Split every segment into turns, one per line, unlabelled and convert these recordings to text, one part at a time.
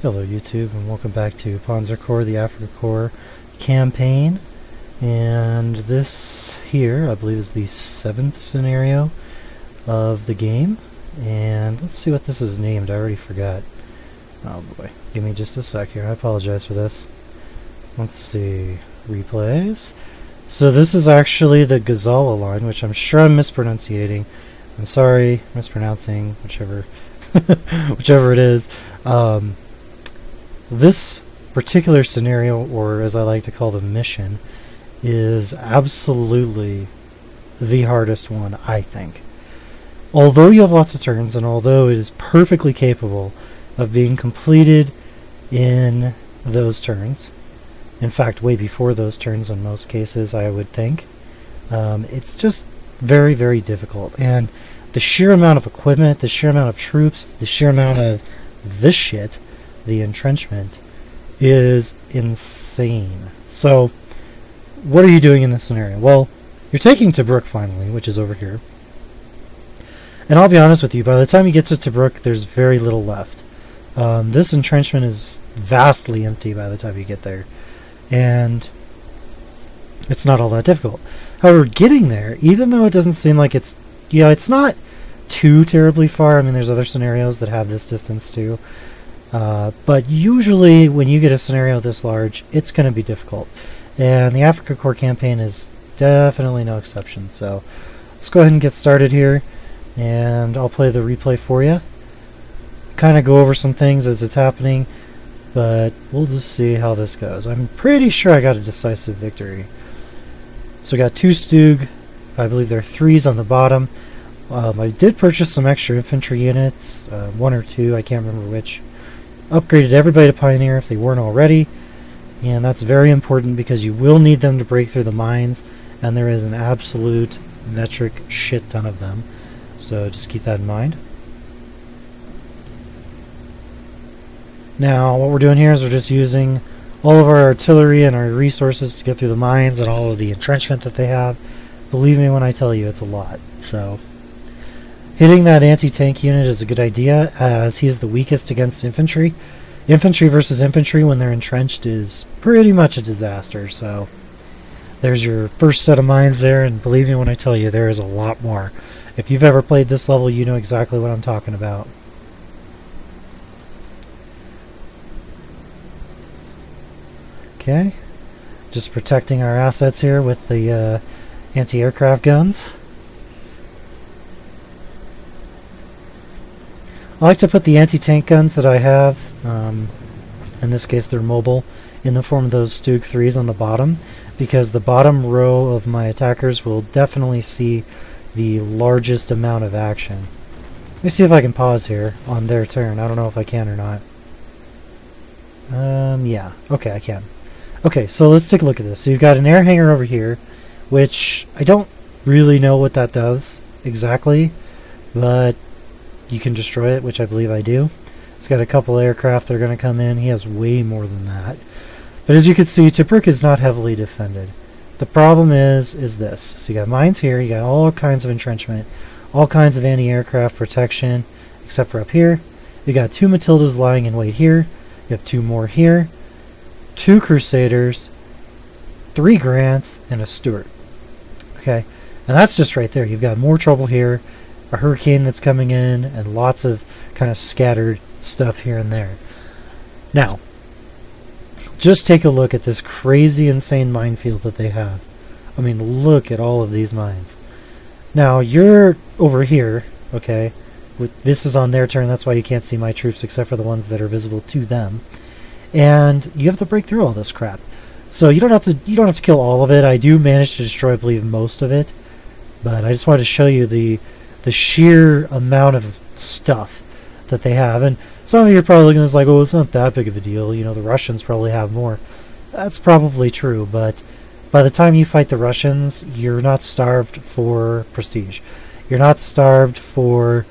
Hello YouTube, and welcome back to PanzerCorps, the Afrika Corps campaign. And this here, I believe, is the 7th scenario of the game. And let's see what this is named. I already forgot. Oh boy. Give me just a sec here. I apologize for this. Let's see. Replays. So this is actually the Gazala line, which I'm sure I'm mispronunciating. I'm sorry, mispronouncing, whichever whichever it is. This particular scenario, or as I like to call the mission, is absolutely the hardest one, I think. Although you have lots of turns, and although it is perfectly capable of being completed in those turns, in fact, way before those turns in most cases, I would think, it's just very, very difficult. And the sheer amount of equipment, the sheer amount of troops, the sheer amount of this shit, the entrenchment, is insane. So, what are you doing in this scenario? Well, you're taking Tobruk finally, which is over here. And I'll be honest with you, by the time you get to Tobruk, there's very little left. This entrenchment is vastly empty by the time you get there. And it's not all that difficult. However, getting there, even though it doesn't seem like it's... Yeah, it's not too terribly far. I mean, there's other scenarios that have this distance too. But usually when you get a scenario this large, it's going to be difficult. And the Afrika Corps campaign is definitely no exception. So let's go ahead and get started here. And I'll play the replay for you. Kind of go over some things as it's happening. But we'll just see how this goes. I'm pretty sure I got a decisive victory. So we got 2 Stug. I believe there are 3s on the bottom. I did purchase some extra infantry units. 1 or 2, I can't remember which. Upgraded everybody to Pioneer if they weren't already, and that's very important because you will need them to break through the mines, and there is an absolute metric shit ton of them, so just keep that in mind. Now what we're doing here is we're just using all of our artillery and our resources to get through the mines and all of the entrenchment that they have. Believe me when I tell you, it's a lot. So hitting that anti-tank unit is a good idea, as he is the weakest against infantry. Infantry versus infantry when they're entrenched is pretty much a disaster, so there's your first set of mines there, and believe me when I tell you, there is a lot more. If you've ever played this level, you know exactly what I'm talking about. Okay, just protecting our assets here with the anti-aircraft guns. I like to put the anti-tank guns that I have, in this case they're mobile, in the form of those Stug 3s on the bottom, because the bottom row of my attackers will definitely see the largest amount of action. Let me see if I can pause here on their turn. I don't know if I can or not. Yeah. Okay, I can. Okay, so let's take a look at this. So you've got an air hangar over here, which I don't really know what that does exactly, but you can destroy it, which I believe I do. It's got a couple aircraft that are going to come in. He has way more than that. But as you can see, Tobruk is not heavily defended. The problem is this. So you got mines here, you got all kinds of entrenchment, all kinds of anti-aircraft protection, except for up here. You got 2 Matildas lying in wait here. You have 2 more here. 2 Crusaders, 3 Grants, and a Stuart. Okay, and that's just right there. You've got more trouble here, a hurricane that's coming in, and lots of kind of scattered stuff here and there. Now, just take a look at this crazy, insane minefield that they have. I mean, look at all of these mines. Now, you're over here, okay? This is on their turn, that's why you can't see my troops except for the ones that are visible to them. And you have to break through all this crap. So you don't have to kill all of it. I do manage to destroy, I believe, most of it. But I just wanted to show you the sheer amount of stuff that they have. And some of you are probably looking at this like, oh, it's not that big of a deal. You know, the Russians probably have more. That's probably true, but by the time you fight the Russians, you're not starved for prestige. You're not starved for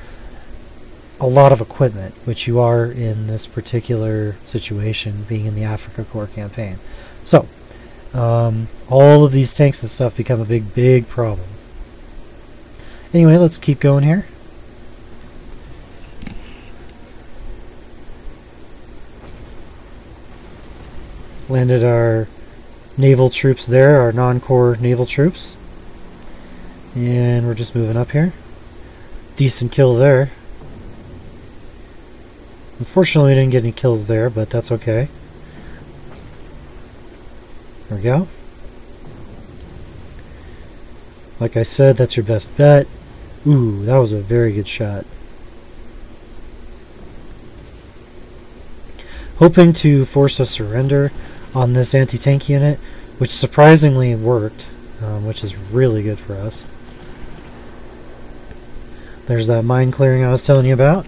a lot of equipment, which you are in this particular situation, being in the Afrika Corps campaign. So, all of these tanks and stuff become a big, big problem. Anyway, let's keep going here. Landed our naval troops there, our non-core naval troops. And we're just moving up here. Decent kill there. Unfortunately, we didn't get any kills there, but that's okay. There we go. Like I said, that's your best bet. Ooh, that was a very good shot. Hoping to force a surrender on this anti-tank unit, which surprisingly worked, which is really good for us. There's that mine clearing I was telling you about.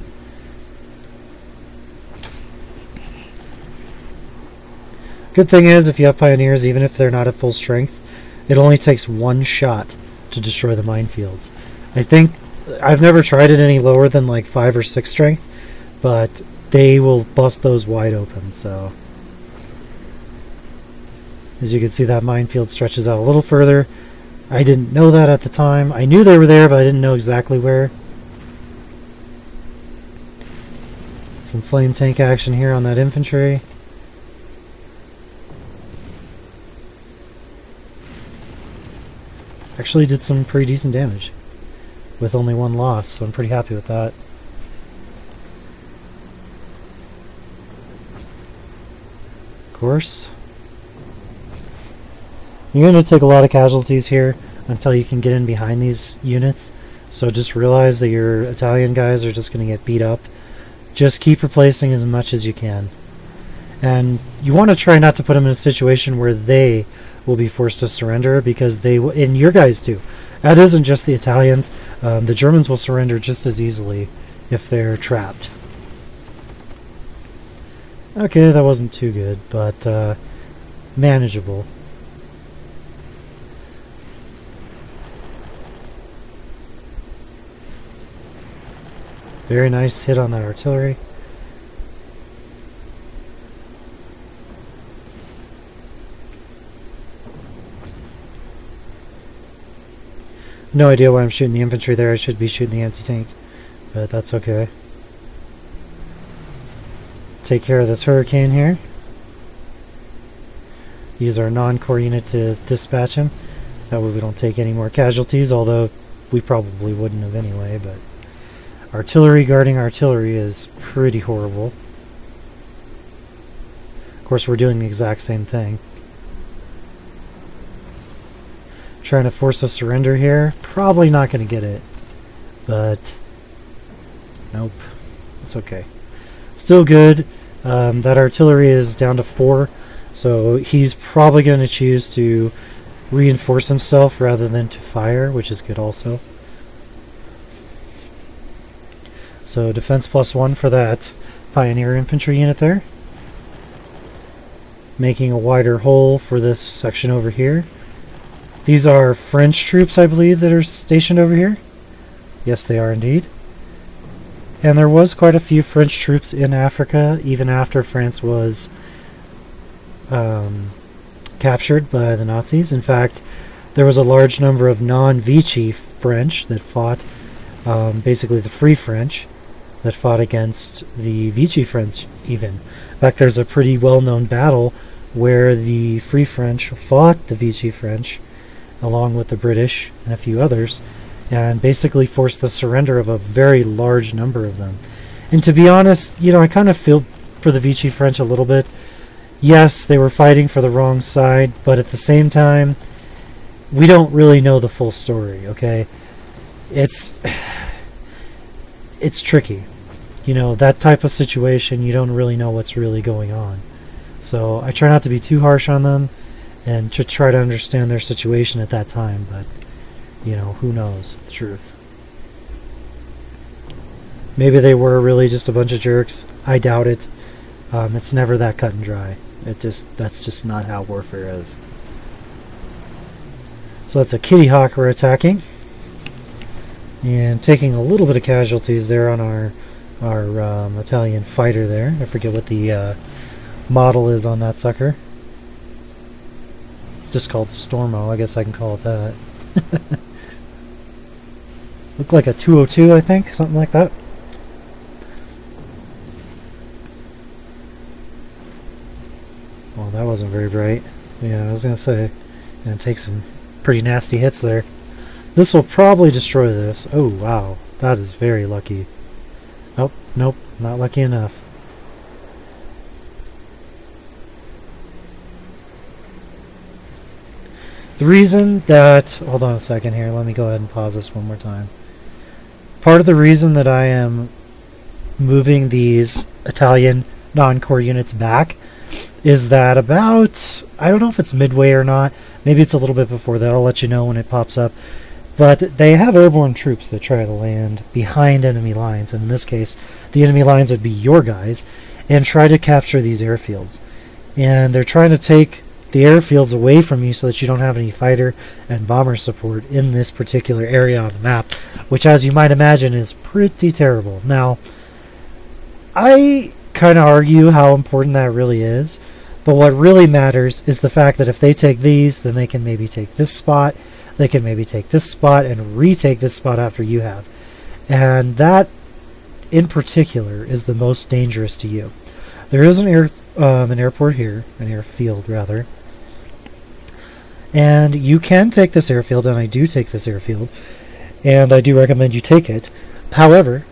Good thing is, if you have pioneers, even if they're not at full strength, it only takes one shot to destroy the minefields. I think I've never tried it any lower than like 5 or 6 strength, but they will bust those wide open. So as you can see, that minefield stretches out a little further. I didn't know that at the time. I knew they were there, but I didn't know exactly where. Some flame tank action here on that infantry. Actually did some pretty decent damage with only 1 loss, so I'm pretty happy with that. Of course, you're going to take a lot of casualties here until you can get in behind these units, so just realize that your Italian guys are just going to get beat up. Just keep replacing as much as you can, and you want to try not to put them in a situation where they will be forced to surrender, because they will, and your guys too. That isn't just the Italians. The Germans will surrender just as easily if they're trapped. Okay, that wasn't too good, but manageable. Very nice hit on that artillery. No idea why I'm shooting the infantry there. I should be shooting the anti-tank, but that's okay. Take care of this hurricane here. Use our non-core unit to dispatch him. That way we don't take any more casualties, although we probably wouldn't have anyway, but artillery guarding artillery is pretty horrible. Of course, we're doing the exact same thing. Trying to force a surrender here. Probably not going to get it, but nope. It's okay. Still good. That artillery is down to 4, so he's probably going to choose to reinforce himself rather than to fire, which is good also. So defense +1 for that pioneer infantry unit there. Making a wider hole for this section over here. These are French troops, I believe, that are stationed over here. Yes, they are indeed. And there was quite a few French troops in Africa, even after France was captured by the Nazis. In fact, there was a large number of non-Vichy French that fought, basically the Free French, that fought against the Vichy French even. In fact, there's a pretty well-known battle where the Free French fought the Vichy French, along with the British and a few others, and basically forced the surrender of a very large number of them. And to be honest, you know, I kind of feel for the Vichy French a little bit. Yes, they were fighting for the wrong side, but at the same time, we don't really know the full story, okay? It's tricky. You know, that type of situation, you don't really know what's really going on. So I try not to be too harsh on them, and to try to understand their situation at that time, but, you know, who knows the truth. Maybe they were really just a bunch of jerks. I doubt it. It's never that cut and dry. That's just not how warfare is. So that's a Kitty Hawk we're attacking, and taking a little bit of casualties there on our Italian fighter there. I forget what the model is on that sucker. It's just called Stormo. I guess I can call it that. Looked like a 202, I think, something like that. Well, that wasn't very bright. Yeah, I was gonna say, gonna take some pretty nasty hits there. This will probably destroy this. Oh, wow. That is very lucky. Oh, nope, not lucky enough. The reason that... Hold on a second here. Let me go ahead and pause this one more time. Part of the reason that I am moving these Italian non-core units back is that about... I don't know if it's midway or not. Maybe it's a little bit before that. I'll let you know when it pops up. But they have airborne troops that try to land behind enemy lines. And in this case, the enemy lines would be your guys. And try to capture these airfields. And they're trying to take the airfields away from you so that you don't have any fighter and bomber support in this particular area on the map. Which, as you might imagine, is pretty terrible. Now, I kind of argue how important that really is. But what really matters is the fact that if they take these, then they can maybe take this spot. They can maybe take this spot and retake this spot after you have. And that, in particular, is the most dangerous to you. There is an airport here, an airfield, rather. And you can take this airfield, and I do take this airfield. And I do recommend you take it. However,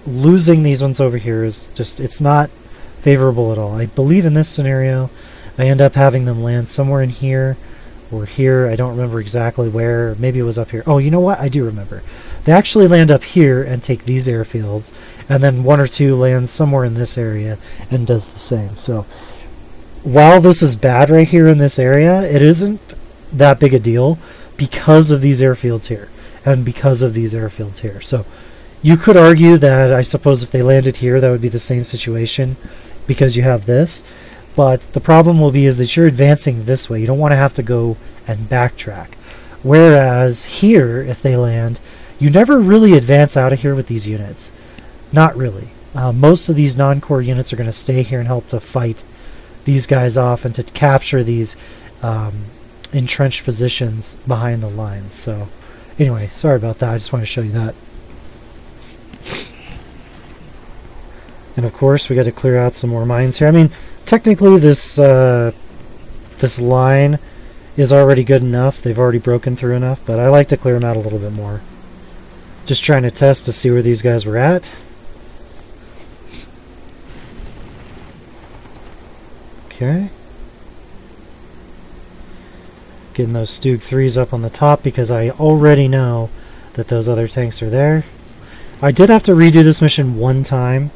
losing these ones over here is just, it's not favorable at all. I believe in this scenario, I end up having them land somewhere in here or here. I don't remember exactly where. Maybe it was up here. Oh, you know what? I do remember. They actually land up here and take these airfields, and then one or two land somewhere in this area and does the same. So while this is bad right here in this area, it isn't that big a deal because of these airfields here and because of these airfields here. So you could argue that, I suppose, if they landed here, that would be the same situation because you have this. But the problem will be is that you're advancing this way. You don't want to have to go and backtrack. Whereas here, if they land, you never really advance out of here with these units. Not really. Most of these non-core units are going to stay here and help to fight these guys off and to capture these entrenched positions behind the lines. So anyway, sorry about that. I just want to show you that. And of course, we got to clear out some more mines here. I mean, technically, this line is already good enough. They've already broken through enough, but I like to clear them out a little bit more. Just trying to test to see where these guys were at. Okay. Getting those Stug 3s up on the top because I already know that those other tanks are there. I did have to redo this mission one time.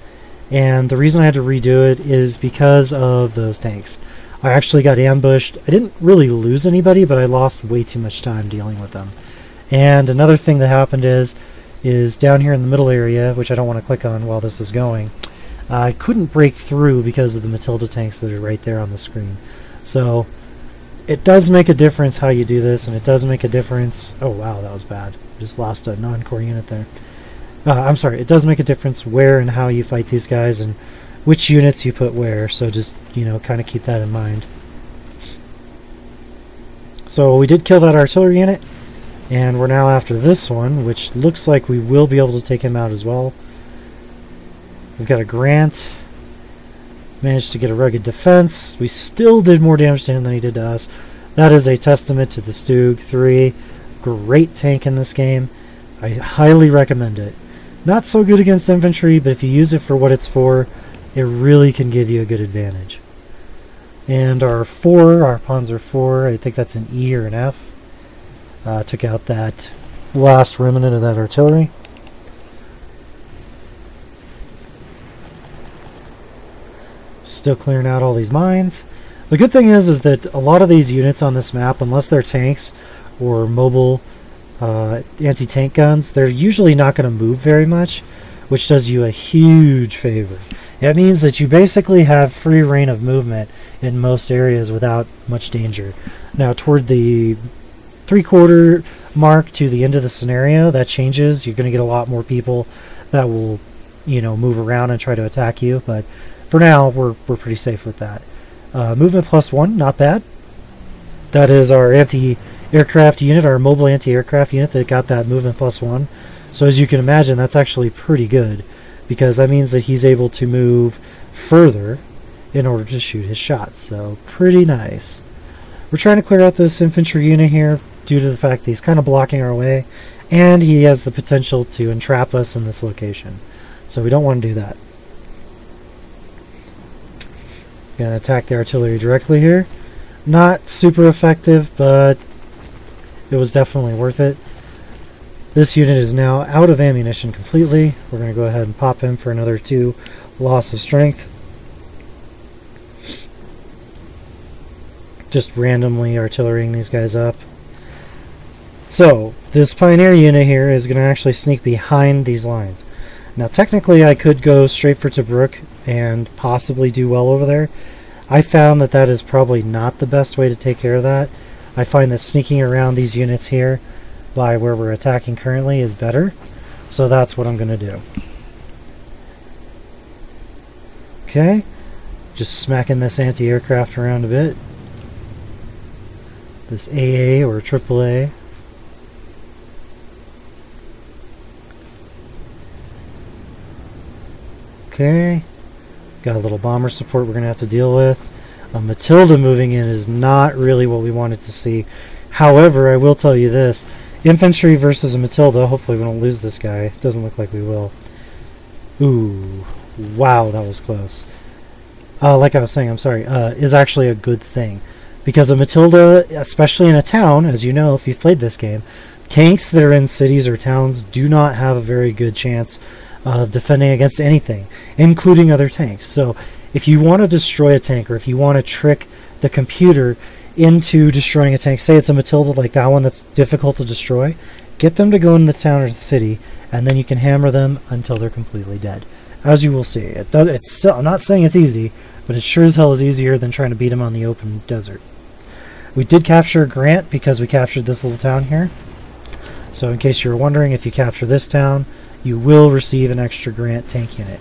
And the reason I had to redo it is because of those tanks. I actually got ambushed. I didn't really lose anybody, but I lost way too much time dealing with them. And another thing that happened is down here in the middle area, which I don't want to click on while this is going, I couldn't break through because of the Matilda tanks that are right there on the screen. So it does make a difference how you do this, and it does make a difference... Oh wow, that was bad. Just lost a non-core unit there. I'm sorry, it does make a difference where and how you fight these guys and which units you put where, so just, you know, kind of keep that in mind. So we did kill that artillery unit, and we're now after this one, which looks like we will be able to take him out as well. We've got a Grant, managed to get a rugged defense. We still did more damage to him than he did to us. That is a testament to the Stug 3. Great tank in this game. I highly recommend it. Not so good against infantry, but if you use it for what it's for, it really can give you a good advantage. And our Panzer 4, I think that's an E or an F, took out that last remnant of that artillery. Still clearing out all these mines. The good thing is that a lot of these units on this map, unless they're tanks or mobile anti-tank guns, they're usually not going to move very much, which does you a huge favor. It means that you basically have free reign of movement in most areas without much danger. Now, toward the 3/4 mark to the end of the scenario, that changes. You're going to get a lot more people that will, you know, move around and try to attack you, but for now, we're pretty safe with that. Movement +1, not bad. That is our anti-aircraft unit, our mobile anti-aircraft unit that got that movement +1. So as you can imagine, that's actually pretty good, because that means that he's able to move further in order to shoot his shots. So pretty nice. We're trying to clear out this infantry unit here due to the fact that he's kind of blocking our way, and he has the potential to entrap us in this location. So we don't want to do that. Gonna attack the artillery directly here. Not super effective, but it was definitely worth it. This unit is now out of ammunition completely. We're going to go ahead and pop him for another 2 loss of strength. Just randomly artillerying these guys up. So, this Pioneer unit here is going to actually sneak behind these lines. Now, technically, I could go straight for Tobruk and possibly do well over there. I found that that is probably not the best way to take care of that. I find that sneaking around these units here by where we're attacking currently is better. So that's what I'm going to do. Okay. Just smacking this anti-aircraft around a bit. This AA or AAA. Okay. Got a little bomber support we're going to have to deal with. Matilda moving in is not really what we wanted to see. However, I will tell you this. Infantry versus a Matilda. Hopefully we don't lose this guy. Doesn't look like we will. Ooh. Wow, that was close. Like I was saying, I'm sorry, is actually a good thing. Because a Matilda, especially in a town, as you know if you've played this game, tanks that are in cities or towns do not have a very good chance of defending against anything, including other tanks. So if you want to destroy a tank, or if you want to trick the computer into destroying a tank, say it's a Matilda like that one that's difficult to destroy, get them to go in the town or the city, and then you can hammer them until they're completely dead. As you will see, it's still, I'm not saying it's easy, but it sure as hell is easier than trying to beat them on the open desert. We did capture Grant because we captured this little town here. So in case you're wondering, if you capture this town, you will receive an extra Grant tank unit,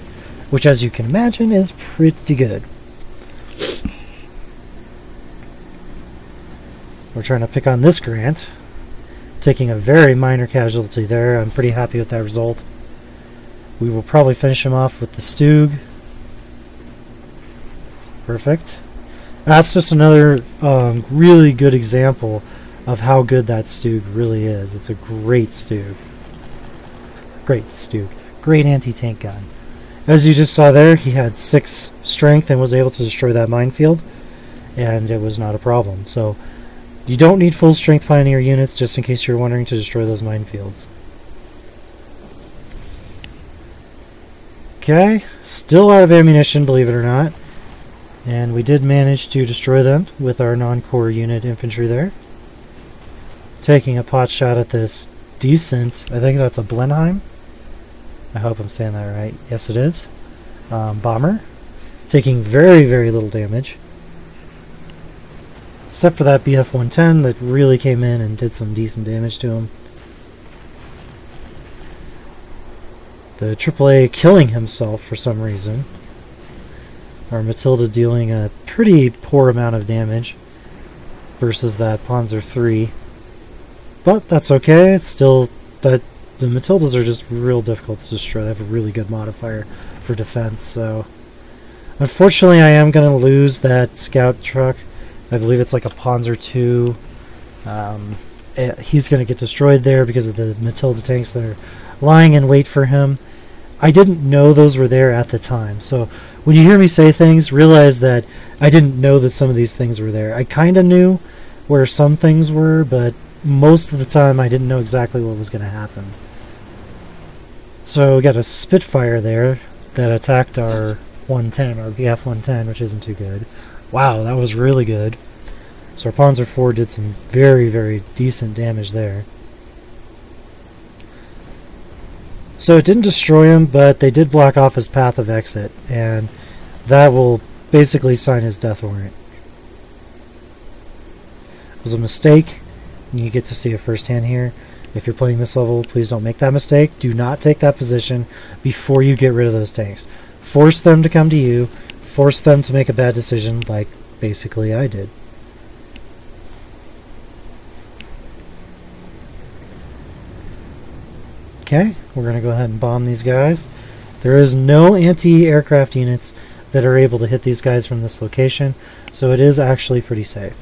which, as you can imagine, is pretty good. We're trying to pick on this Grant, taking a very minor casualty there. I'm pretty happy with that result. We will probably finish him off with the Stug. Perfect. That's just another really good example of how good that Stug really is. It's a great Stug. Great Stug. Great anti-tank gun. As you just saw there, he had 6 strength and was able to destroy that minefield, and it was not a problem. So you don't need full strength Pioneer units, just in case you're wondering, to destroy those minefields. Okay, still out of ammunition, believe it or not. And we did manage to destroy them with our non-core unit infantry there. Taking a pot shot at this decent, I think that's a Blenheim. I hope I'm saying that right. Yes, it is. Bomber. Taking very, very little damage. Except for that BF-110 that really came in and did some decent damage to him. The AAA killing himself for some reason. Our Matilda dealing a pretty poor amount of damage versus that Panzer III. But that's okay. It's still that the Matildas are just real difficult to destroy. They have a really good modifier for defense. So unfortunately, I am going to lose that scout truck. I believe it's like a Panzer II. He's going to get destroyed there because of the Matilda tanks that are lying in wait for him. I didn't know those were there at the time. So when you hear me say things, realize that I didn't know that some of these things were there. I kind of knew where some things were, but most of the time I didn't know exactly what was going to happen. So we got a Spitfire there that attacked our 110, our VF-110, which isn't too good. Wow, that was really good. So our Panzer IV did some very, very decent damage there. So it didn't destroy him, but they did block off his path of exit, and that will basically sign his death warrant. It was a mistake, and you get to see it firsthand here. If you're playing this level, please don't make that mistake. Do not take that position before you get rid of those tanks. Force them to come to you. Force them to make a bad decision, like basically I did. Okay, we're going to go ahead and bomb these guys. There is no anti-aircraft units that are able to hit these guys from this location, so it is actually pretty safe.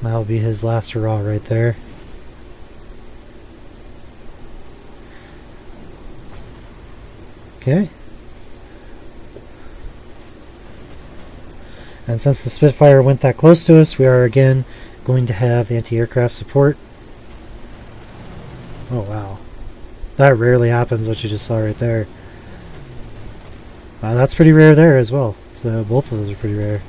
That'll be his last hurrah right there. Okay. And since the Spitfire went that close to us, we are again going to have anti-aircraft support. Oh wow. That rarely happens, what you just saw right there. That's pretty rare there as well. So both of those are pretty rare.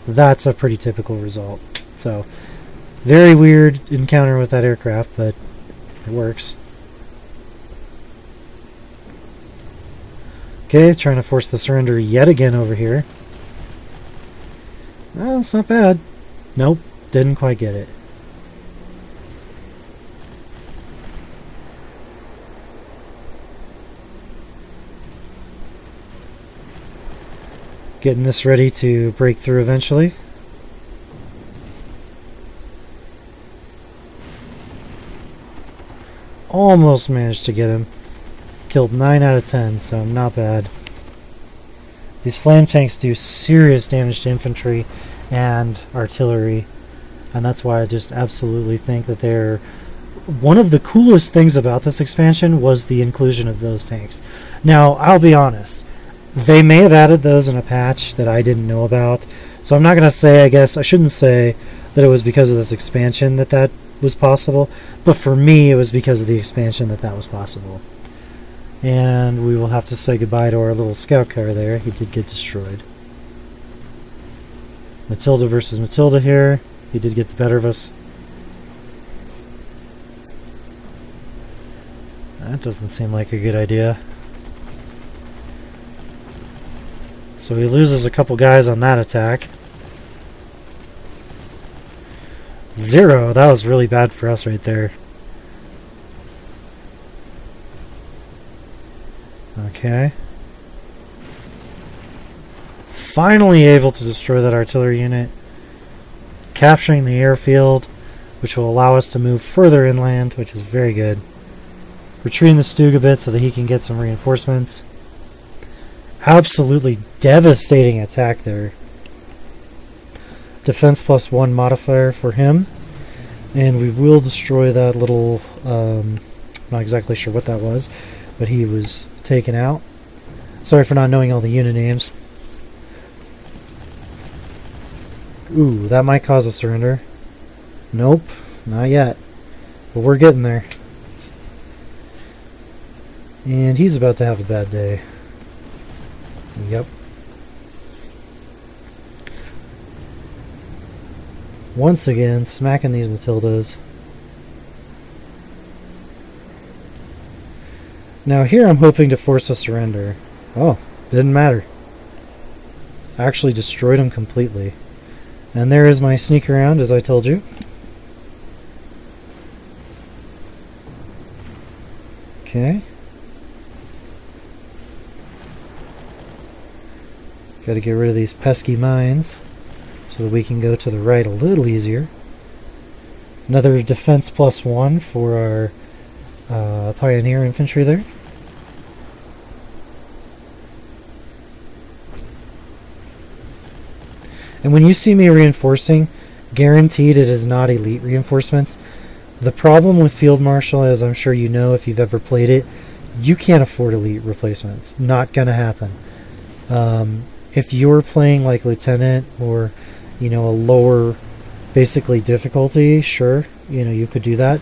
That's a pretty typical result. So, very weird encounter with that aircraft, but it works. Okay, trying to force the surrender yet again over here. Well, it's not bad. Nope, didn't quite get it. Getting this ready to break through eventually. Almost managed to get him. Killed 9 out of 10, so not bad. These flame tanks do serious damage to infantry and artillery, and that's why I just absolutely think that they're... One of the coolest things about this expansion was the inclusion of those tanks. Now, I'll be honest. They may have added those in a patch that I didn't know about, so I'm not going to say, I shouldn't say that it was because of this expansion that that was possible, but for me it was because of the expansion that that was possible. And we will have to say goodbye to our little scout car there. He did get destroyed. Matilda versus Matilda here. He did get the better of us. That doesn't seem like a good idea. So he loses a couple guys on that attack. 0, that was really bad for us right there. Okay. Finally able to destroy that artillery unit. Capturing the airfield, which will allow us to move further inland, which is very good. Retreating the Stug a bit so that he can get some reinforcements. Absolutely devastating attack there. Defense +1 modifier for him. And we will destroy that little... not exactly sure what that was, but he was taken out. Sorry for not knowing all the unit names. Ooh, that might cause a surrender. Nope, not yet. But we're getting there. And he's about to have a bad day. Yep. Once again, smacking these Matildas. Now here I'm hoping to force a surrender. Oh, didn't matter. I actually destroyed him completely. And there is my sneak around, as I told you. Okay. Got to get rid of these pesky mines so that we can go to the right a little easier. Another defense +1 for our Pioneer infantry there. And when you see me reinforcing, guaranteed it is not elite reinforcements. The problem with Field Marshal, as I'm sure you know if you've ever played it, you can't afford elite replacements. Not gonna happen. If you're playing like Lieutenant or, you know, a lower basically difficulty, sure, you know, you could do that.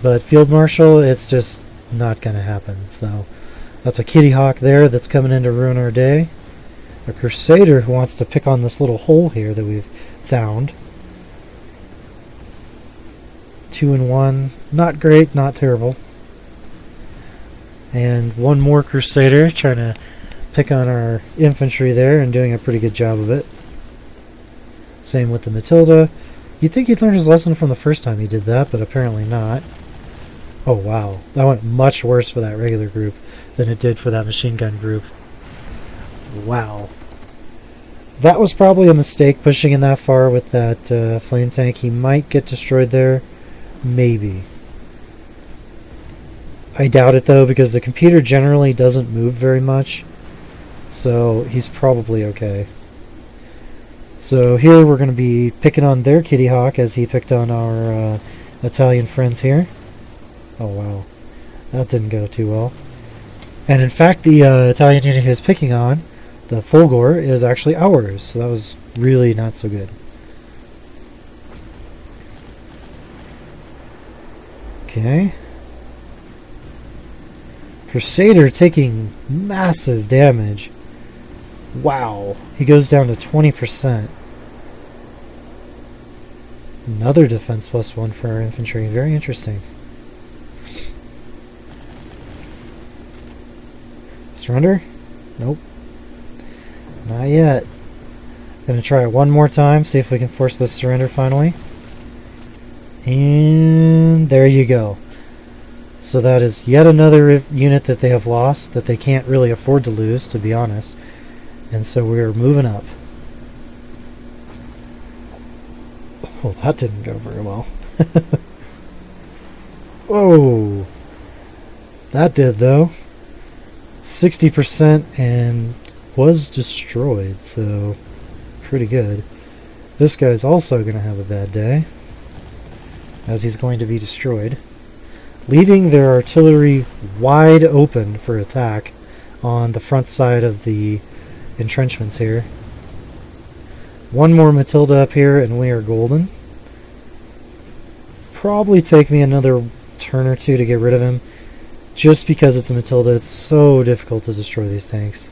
But Field Marshal, it's just not gonna happen. So that's a Kitty Hawk there that's coming in to ruin our day. A Crusader who wants to pick on this little hole here that we've found. 2 and 1, not great, not terrible. And one more Crusader trying to pick on our infantry there and doing a pretty good job of it. Same with the Matilda. You'd think he'd learned his lesson from the first time he did that, but apparently not. Oh wow, that went much worse for that regular group than it did for that machine gun group. Wow. That was probably a mistake pushing in that far with that flame tank. He might get destroyed there. Maybe. I doubt it though, because the computer generally doesn't move very much. So he's probably okay. So here we're going to be picking on their Kitty Hawk as he picked on our Italian friends here. Oh wow, that didn't go too well. And in fact, the Italian unit he was picking on, the Folgore, is actually ours. So that was really not so good. Okay. Crusader taking massive damage. Wow. He goes down to 20%. Another defense +1 for our infantry. Very interesting. Surrender? Nope. Not yet. Gonna try it one more time, see if we can force this surrender finally. And there you go. So that is yet another unit that they have lost, that they can't really afford to lose, to be honest. And so we're moving up. Well, that didn't go very well. Whoa! That did, though. 60% and was destroyed, so pretty good. This guy's also going to have a bad day, as he's going to be destroyed, leaving their artillery wide open for attack on the front side of the entrenchments here. One more Matilda up here and we are golden. Probably take me another turn or two to get rid of him, just because it's a Matilda. It's so difficult to destroy these tanks.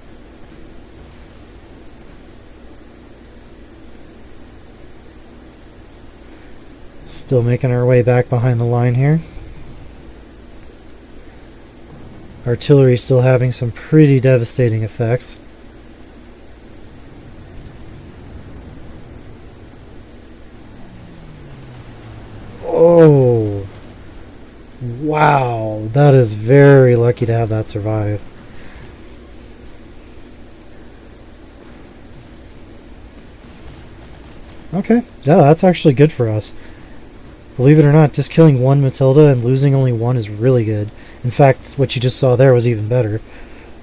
Still making our way back behind the line here. Artillery still having some pretty devastating effects. Oh, wow, that is very lucky to have that survive. Okay, yeah, that's actually good for us. Believe it or not, just killing one Matilda and losing only one is really good. In fact, what you just saw there was even better.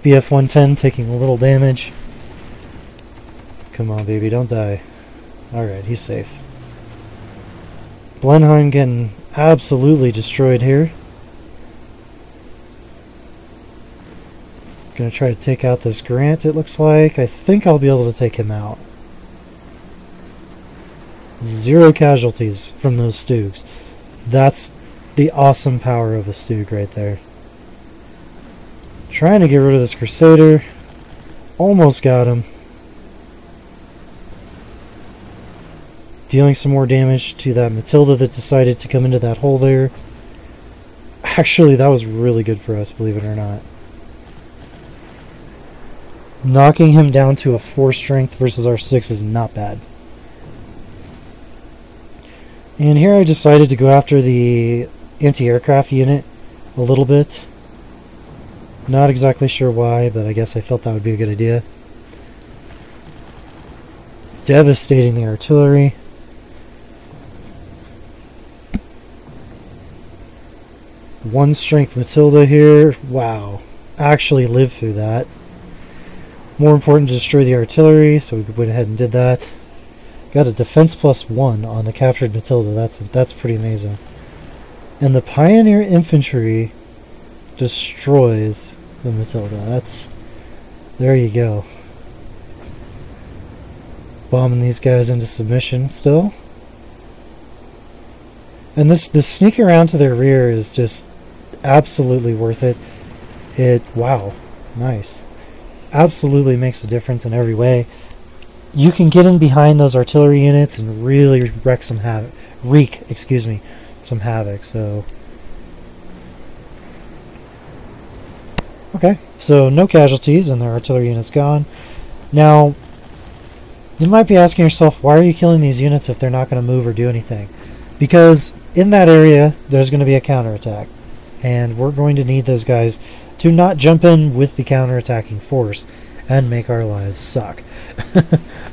BF 110 taking a little damage. Come on, baby, don't die. Alright, he's safe. Blenheim getting absolutely destroyed here. Gonna try to take out this Grant, it looks like. I think I'll be able to take him out. 0 casualties from those Stoogs. That's the awesome power of a Stoog right there. Trying to get rid of this Crusader. Almost got him. Dealing some more damage to that Matilda that decided to come into that hole there. Actually, that was really good for us, believe it or not. Knocking him down to a 4 strength versus our 6 is not bad. And here I decided to go after the anti-aircraft unit a little bit. Not exactly sure why, but I guess I felt that would be a good idea. Devastating the artillery. One strength Matilda here. Wow. Actually lived through that. More important to destroy the artillery, so we went ahead and did that. Got a defense +1 on the captured Matilda. That's pretty amazing. And the Pioneer Infantry destroys the Matilda. There you go. Bombing these guys into submission still. And this sneak around to their rear is just absolutely worth it. Wow, nice. Absolutely makes a difference in every way. You can get in behind those artillery units and really wreak some havoc. Some havoc. So, okay, so no casualties and their artillery unit's gone. Now, you might be asking yourself, why are you killing these units if they're not going to move or do anything? Because in that area, there's going to be a counterattack, and we're going to need those guys to not jump in with the counterattacking force and make our lives suck.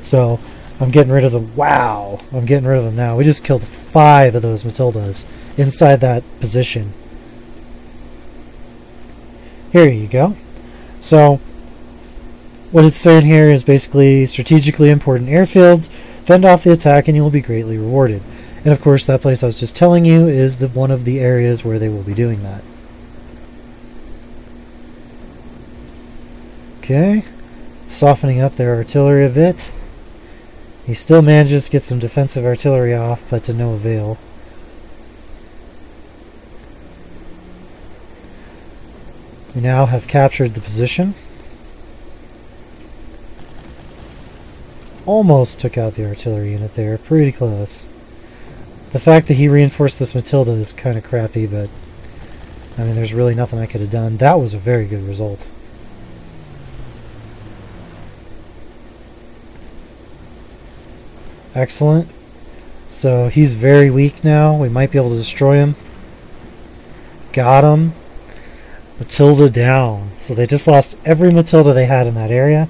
So I'm getting rid of them. Wow, I'm getting rid of them now. We just killed 5 of those Matildas inside that position. Here you go. So, what it's saying here is basically strategically important airfields, fend off the attack, and you will be greatly rewarded. And of course, that place I was just telling you is one of the areas where they will be doing that. Okay, softening up their artillery a bit. He still manages to get some defensive artillery off, but to no avail. We now have captured the position. Almost took out the artillery unit there, pretty close. The fact that he reinforced this Matilda is kind of crappy, but I mean, there's really nothing I could have done. That was a very good result. Excellent. So he's very weak now. We might be able to destroy him. Got him. Matilda down. So they just lost every Matilda they had in that area.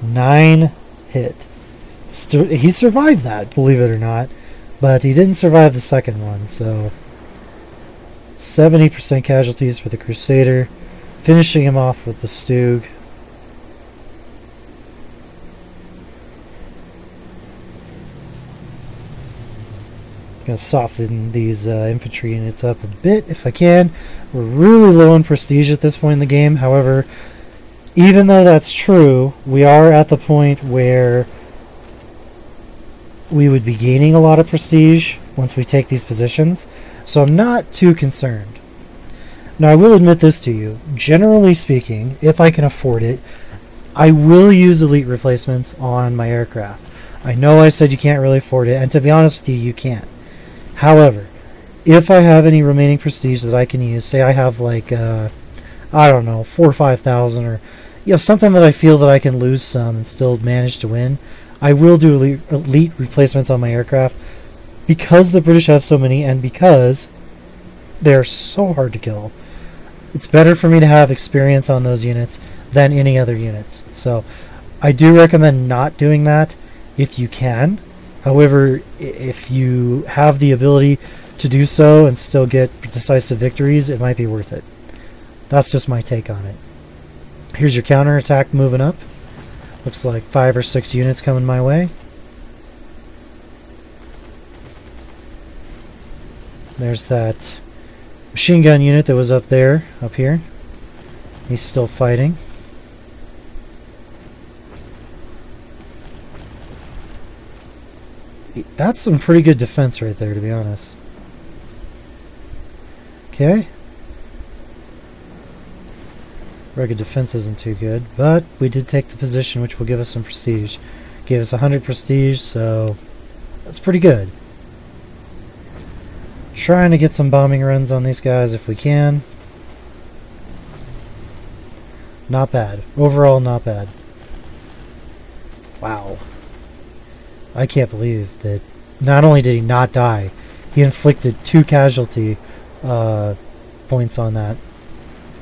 Nine hit. He survived that, believe it or not. But he didn't survive the second one, so 70% casualties for the Crusader. Finishing him off with the Stug. Gonna soften these infantry units up a bit if I can. We're really low in prestige at this point in the game. However, even though that's true, we are at the point where we would be gaining a lot of prestige once we take these positions. So I'm not too concerned. Now, I will admit this to you. Generally speaking, if I can afford it, I will use elite replacements on my aircraft. I know I said you can't really afford it, and to be honest with you, you can't. However, if I have any remaining prestige that I can use, say I have like, I don't know, 4,000 or 5,000, or something that I feel that I can lose some and still manage to win, I will do elite replacements on my aircraft because the British have so many and because they're so hard to kill. It's better for me to have experience on those units than any other units. So I do recommend not doing that if you can. However, if you have the ability to do so and still get decisive victories, it might be worth it. That's just my take on it. Here's your counterattack moving up. Looks like 5 or 6 units coming my way. There's that machine gun unit that was up here. He's still fighting. That's some pretty good defense right there, to be honest. Okay. Rugged defense isn't too good, but we did take the position, which will give us some prestige. Gave us 100 prestige, so that's pretty good. Trying to get some bombing runs on these guys if we can. Not bad. Overall, not bad. Wow. I can't believe that not only did he not die, he inflicted 2 casualty points on that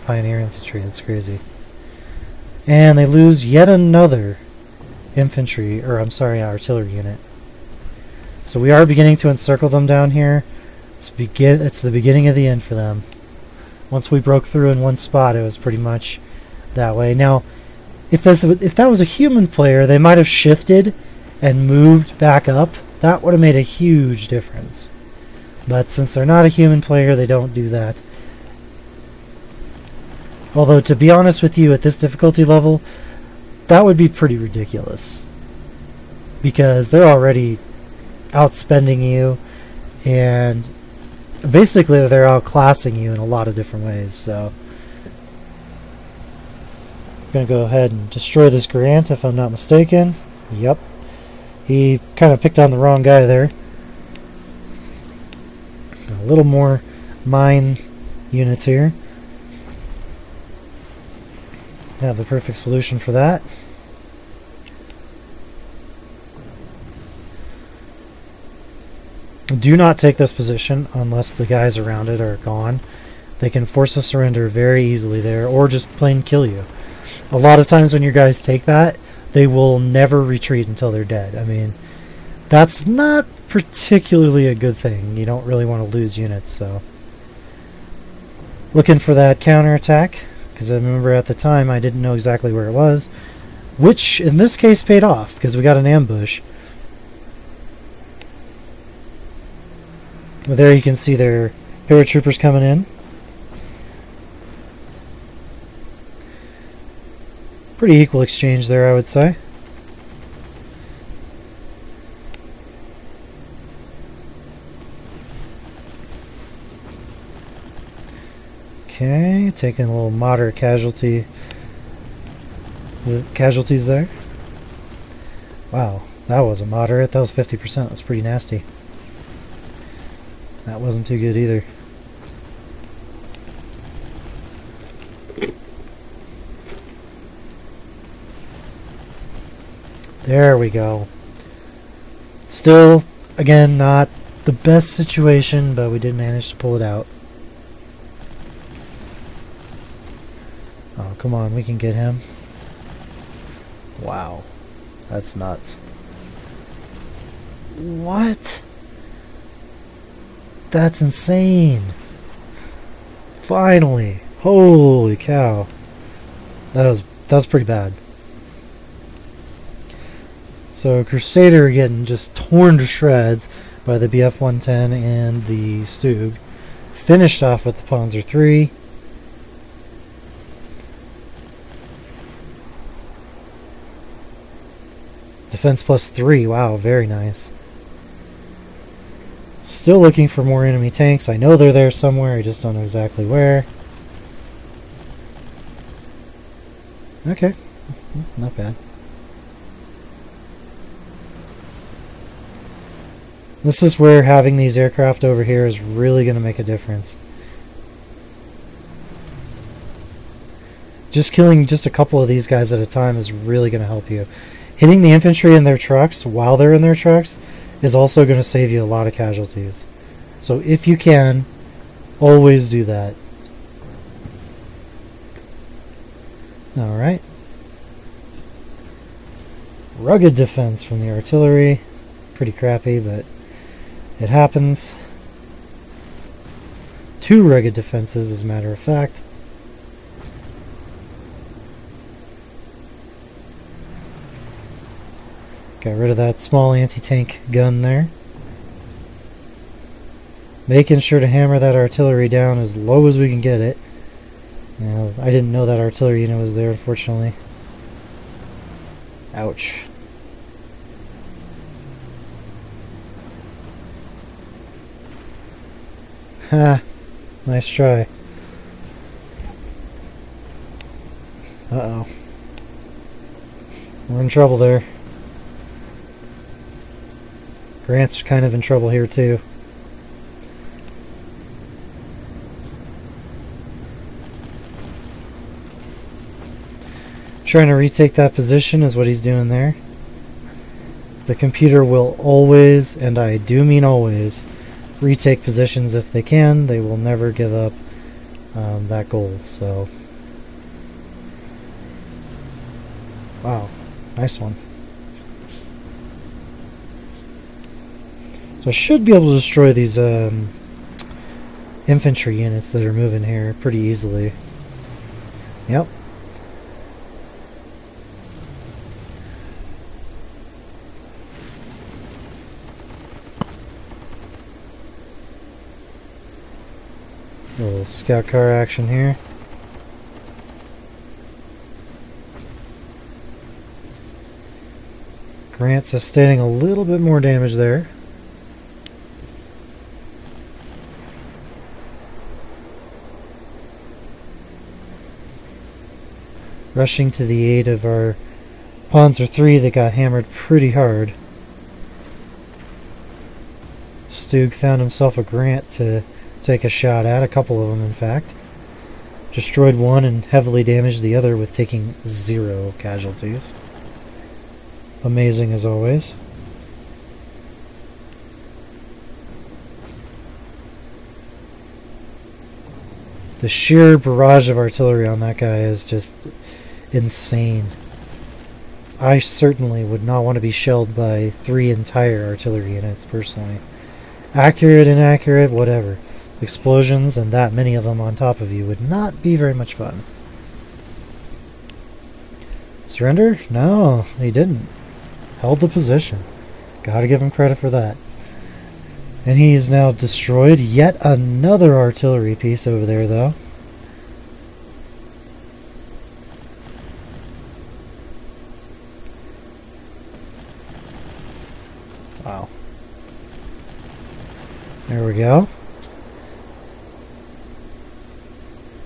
Pioneer infantry. That's crazy. And they lose yet another artillery unit. So we are beginning to encircle them down here. It's the beginning of the end for them. Once we broke through in one spot, it was pretty much that way. Now, if that was a human player, they might have shifted and moved back up. That would have made a huge difference. But since they're not a human player, they don't do that. Although, to be honest with you, at this difficulty level, that would be pretty ridiculous. Because they're already outspending you, and basically they're outclassing you in a lot of different ways. So I'm going to go ahead and destroy this Grant, if I'm not mistaken. Yep. He kind of picked on the wrong guy there. A little more mine units here. Have the perfect solution for that. Do not take this position unless the guys around it are gone. They can force a surrender very easily there, or just plain kill you. A lot of times when your guys take that, they will never retreat until they're dead. I mean, that's not particularly a good thing. You don't really want to lose units, so. Looking for that counterattack, because I remember at the time I didn't know exactly where it was, which in this case paid off, because we got an ambush. But there you can see their paratroopers coming in. Pretty equal exchange there, I would say. Okay, taking a little moderate casualties there. Wow, that wasn't moderate. That was 50%. That's pretty nasty. That wasn't too good either. There we go. Still, again, not the best situation, but we did manage to pull it out. Oh, come on, we can get him. Wow. That's nuts. What? That's insane. Finally. Holy cow. That was pretty bad. So Crusader getting just torn to shreds by the Bf-110 and the Stug. Finished off with the Panzer III. Defense +3, wow, very nice. Still looking for more enemy tanks. I know they're there somewhere, I just don't know exactly where. Okay, not bad. This is where having these aircraft over here is really going to make a difference. Just killing just a couple of these guys at a time is really going to help you. Hitting the infantry in their trucks while they're in their trucks is also going to save you a lot of casualties. So if you can, always do that. Alright. Rugged defense from the artillery. Pretty crappy, but it happens. 2 rugged defenses, as a matter of fact. Got rid of that small anti-tank gun there. Making sure to hammer that artillery down as low as we can get it. Now, I didn't know that artillery unit was there, unfortunately. Ouch. Ha! Nice try. Uh-oh. We're in trouble there. Grant's kind of in trouble here too. Trying to retake that position is what he's doing there. The computer will always, and I do mean always, retake positions if they can. They will never give up that goal. So, wow, nice one. So I should be able to destroy these infantry units that are moving here pretty easily. Yep. A little scout car action here. Grant sustaining a little bit more damage there. Rushing to the aid of our Panzer III that got hammered pretty hard. Stug found himself a Grant to take a shot at, a couple of them in fact. Destroyed one and heavily damaged the other with taking 0 casualties. Amazing as always. The sheer barrage of artillery on that guy is just insane. I certainly would not want to be shelled by 3 entire artillery units, personally. Accurate, inaccurate, whatever. Explosions and that many of them on top of you would not be very much fun. Surrender? No, he didn't. Held the position. Gotta give him credit for that. And he's now destroyed yet another artillery piece over there, though. Wow. There we go.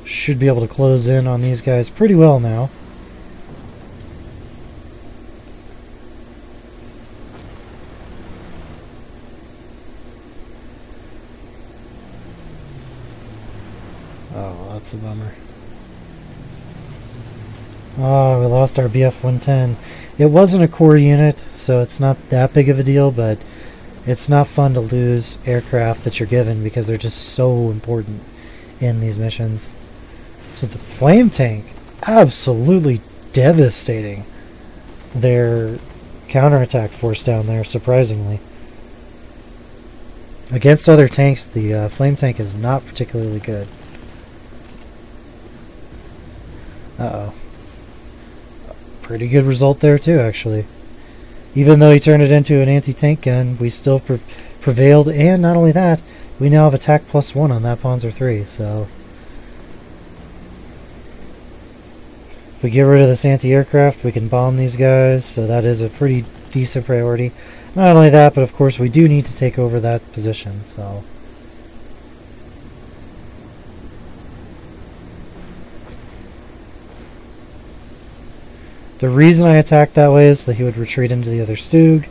Should be able to close in on these guys pretty well now. Oh, that's a bummer. Oh, we lost our BF-110. It wasn't a core unit, so it's not that big of a deal, but it's not fun to lose aircraft that you're given because they're just so important in these missions. So the flame tank, absolutely devastating their counterattack force down there, surprisingly. Against other tanks, the flame tank is not particularly good. Uh-oh. Pretty good result there too, actually. Even though he turned it into an anti-tank gun, we still prevailed, and not only that, we now have attack +1 on that Panzer III, so... If we get rid of this anti-aircraft, we can bomb these guys, so that is a pretty decent priority. Not only that, but of course we do need to take over that position, so... The reason I attacked that way is that he would retreat into the other Stug.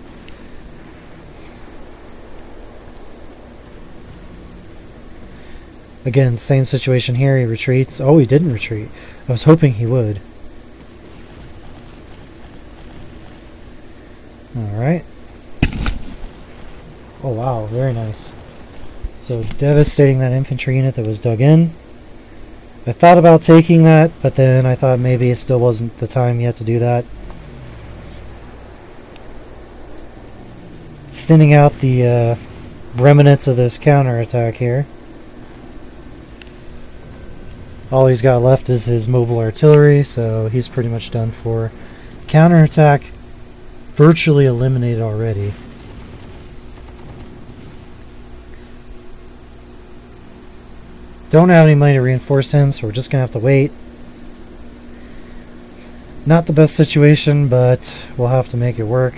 Again, same situation here, he retreats. Oh, he didn't retreat. I was hoping he would. Alright. Oh wow, very nice. So devastating that infantry unit that was dug in. I thought about taking that, but then I thought maybe it still wasn't the time yet to do that. Thinning out the remnants of this counterattack here. All he's got left is his mobile artillery, so he's pretty much done for. Counterattack virtually eliminated already. Don't have any money to reinforce him, so we're just going to have to wait. Not the best situation, but we'll have to make it work.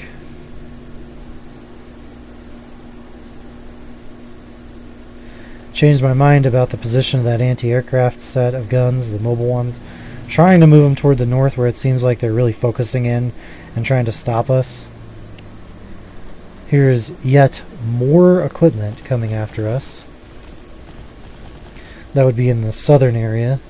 Changed my mind about the position of that anti-aircraft set of guns, the mobile ones. Trying to move them toward the north where it seems like they're really focusing in and trying to stop us. Here's yet more equipment coming after us. That would be in the southern area.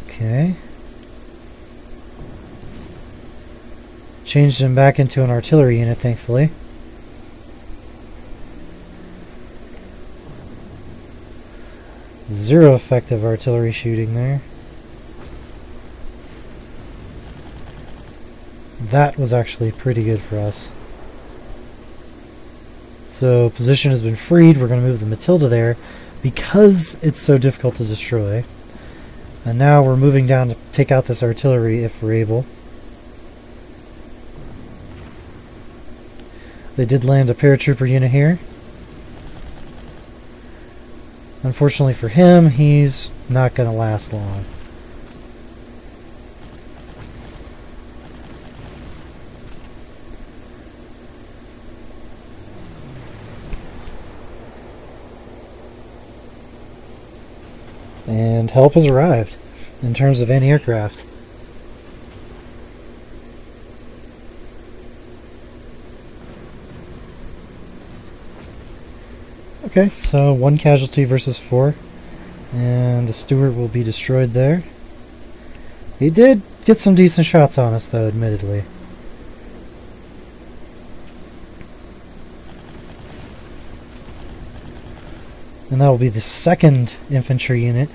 Okay. Changed him back into an artillery unit, thankfully. Zero effective artillery shooting there. That was actually pretty good for us. So position has been freed. We're going to move the Matilda there because it's so difficult to destroy. And now we're moving down to take out this artillery if we're able. They did land a paratrooper unit here. Unfortunately for him, he's not going to last long. And help has arrived in terms of anti-aircraft. Okay, so 1 casualty versus 4, and the Stuart will be destroyed there. He did get some decent shots on us, though, admittedly. And that will be the 2nd infantry unit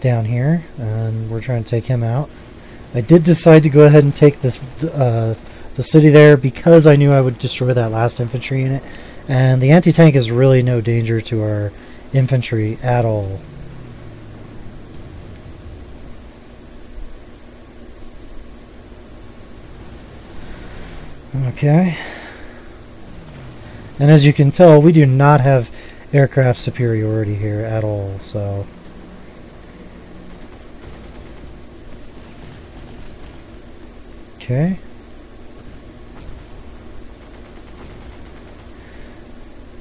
down here, and we're trying to take him out. I did decide to go ahead and take this the city there because I knew I would destroy that last infantry unit, and the anti-tank is really no danger to our infantry at all. Okay. And as you can tell, we do not have aircraft superiority here at all, so... Okay.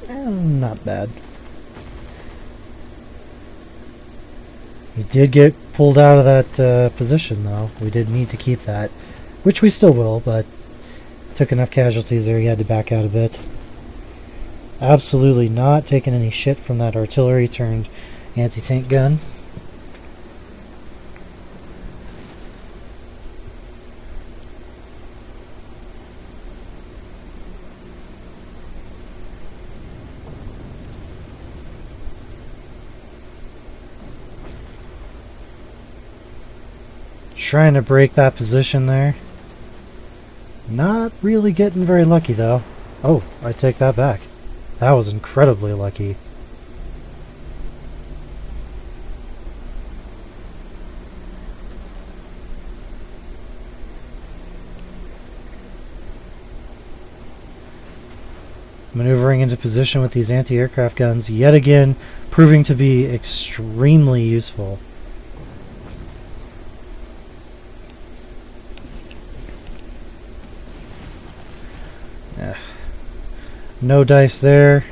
Not bad. We did get pulled out of that position, though. We did need to keep that, which we still will, but took enough casualties there, he had to back out a bit. Absolutely not taking any shit from that artillery turned anti-tank gun. Trying to break that position there. Not really getting very lucky though. Oh, I take that back. That was incredibly lucky. Maneuvering into position with these anti-aircraft guns, yet again proving to be extremely useful. No dice there.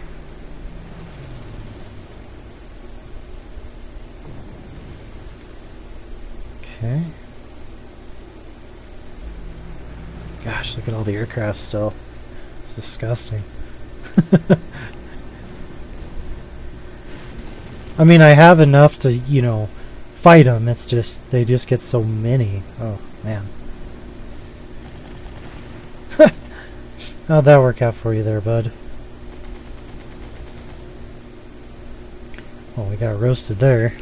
Okay. Gosh, look at all the aircraft still. It's disgusting. I mean, I have enough to, you know, fight them. It's just, they just get so many. Oh, man. How'd that work out for you there, bud? Oh, we got roasted there.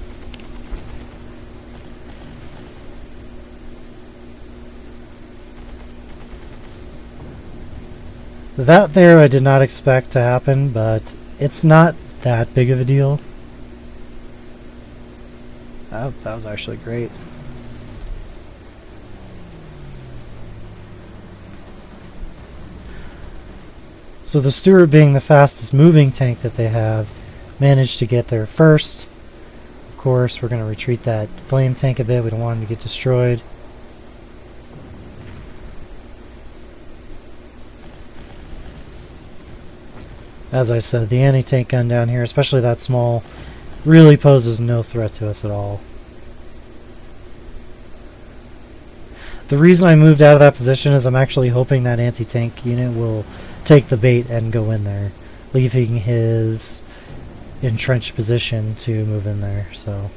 That there I did not expect to happen, but it's not that big of a deal. That was actually great. So the Stuart, being the fastest moving tank that they have, managed to get there first. Of course, we're going to retreat that flame tank a bit. We don't want him to get destroyed. As I said, the anti-tank gun down here, especially that small, really poses no threat to us at all. The reason I moved out of that position is I'm actually hoping that anti-tank unit will take the bait and go in there, leaving his entrenched position to move in there. So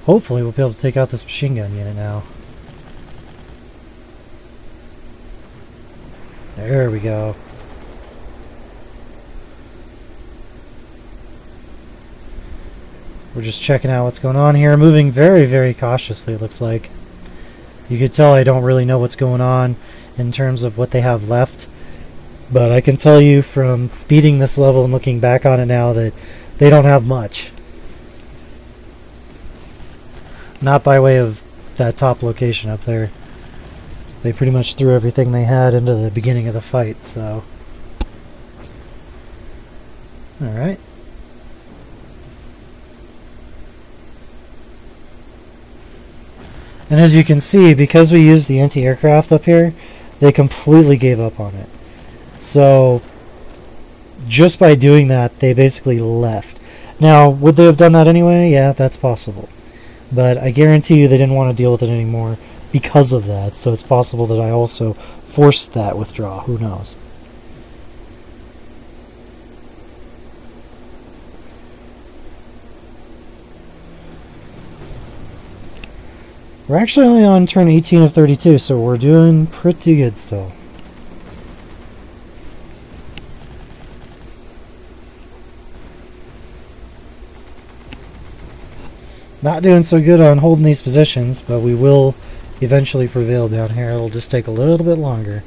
hopefully we'll be able to take out this machine gun unit now. There we go. We're just checking out what's going on here, moving very, very cautiously, it looks like. You could tell I don't really know what's going on in terms of what they have left, but I can tell you from beating this level and looking back on it now that they don't have much. Not by way of that top location up there. They pretty much threw everything they had into the beginning of the fight, so... Alright. And as you can see, because we used the anti-aircraft up here, they completely gave up on it. So, just by doing that, they basically left. Now, would they have done that anyway? Yeah, that's possible. But I guarantee you they didn't want to deal with it anymore because of that. So it's possible that I also forced that withdrawal. Who knows? We're actually only on turn 18 of 32, so we're doing pretty good still. Not doing so good on holding these positions, but we will eventually prevail down here. It'll just take a little bit longer.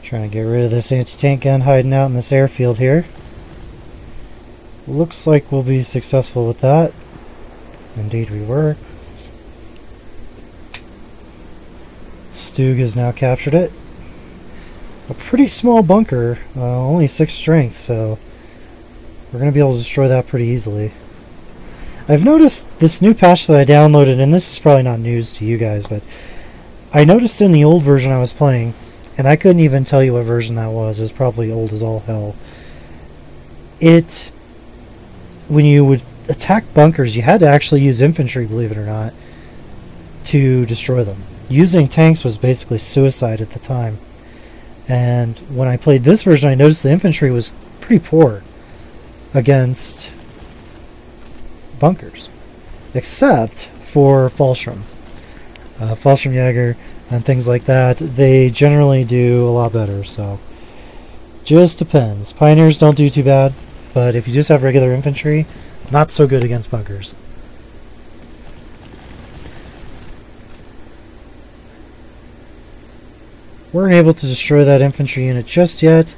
Trying to get rid of this anti-tank gun hiding out in this airfield here. Looks like we'll be successful with that. Indeed we were. Stug has now captured it. A pretty small bunker, only 6 strength, so we're going to be able to destroy that pretty easily. I've noticed this new patch that I downloaded, and this is probably not news to you guys, but I noticed in the old version I was playing, and I couldn't even tell you what version that was. It was probably old as all hell. When you would attack bunkers, you had to actually use infantry, believe it or not, to destroy them. Using tanks was basically suicide at the time. And when I played this version, I noticed the infantry was pretty poor against bunkers, except for Fallschirm. Fallschirmjäger and things like that, they generally do a lot better, so just depends. Pioneers don't do too bad, but if you just have regular infantry, not so good against bunkers. Weren't able to destroy that infantry unit just yet,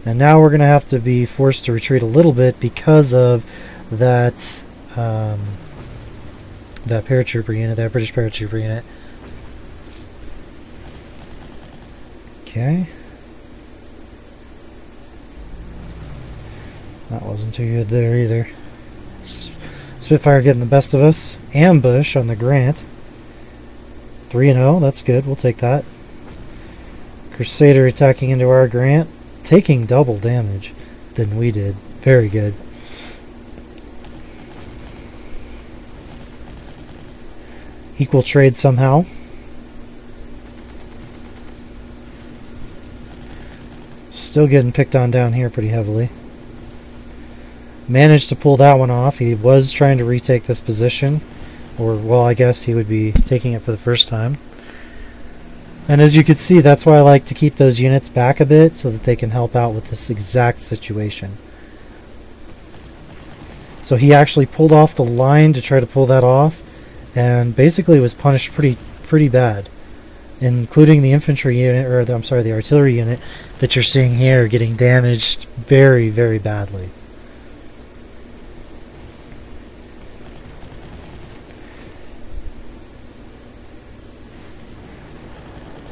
and now we're going to have to be forced to retreat a little bit because of that that paratrooper unit, that British paratrooper unit. Okay. That wasn't too good there either. Spitfire getting the best of us. Ambush on the Grant. 3-0, that's good, we'll take that. Crusader attacking into our Grant, taking double damage than we did. Very good. Equal trade somehow. Still getting picked on down here pretty heavily. Managed to pull that one off. He was trying to retake this position. Or, well, I guess he would be taking it for the first time. And as you can see, that's why I like to keep those units back a bit, so that they can help out with this exact situation. So he actually pulled off the line to try to pull that off, and basically was punished pretty bad, including the infantry unit, or I'm sorry, the artillery unit that you're seeing here getting damaged very, very badly.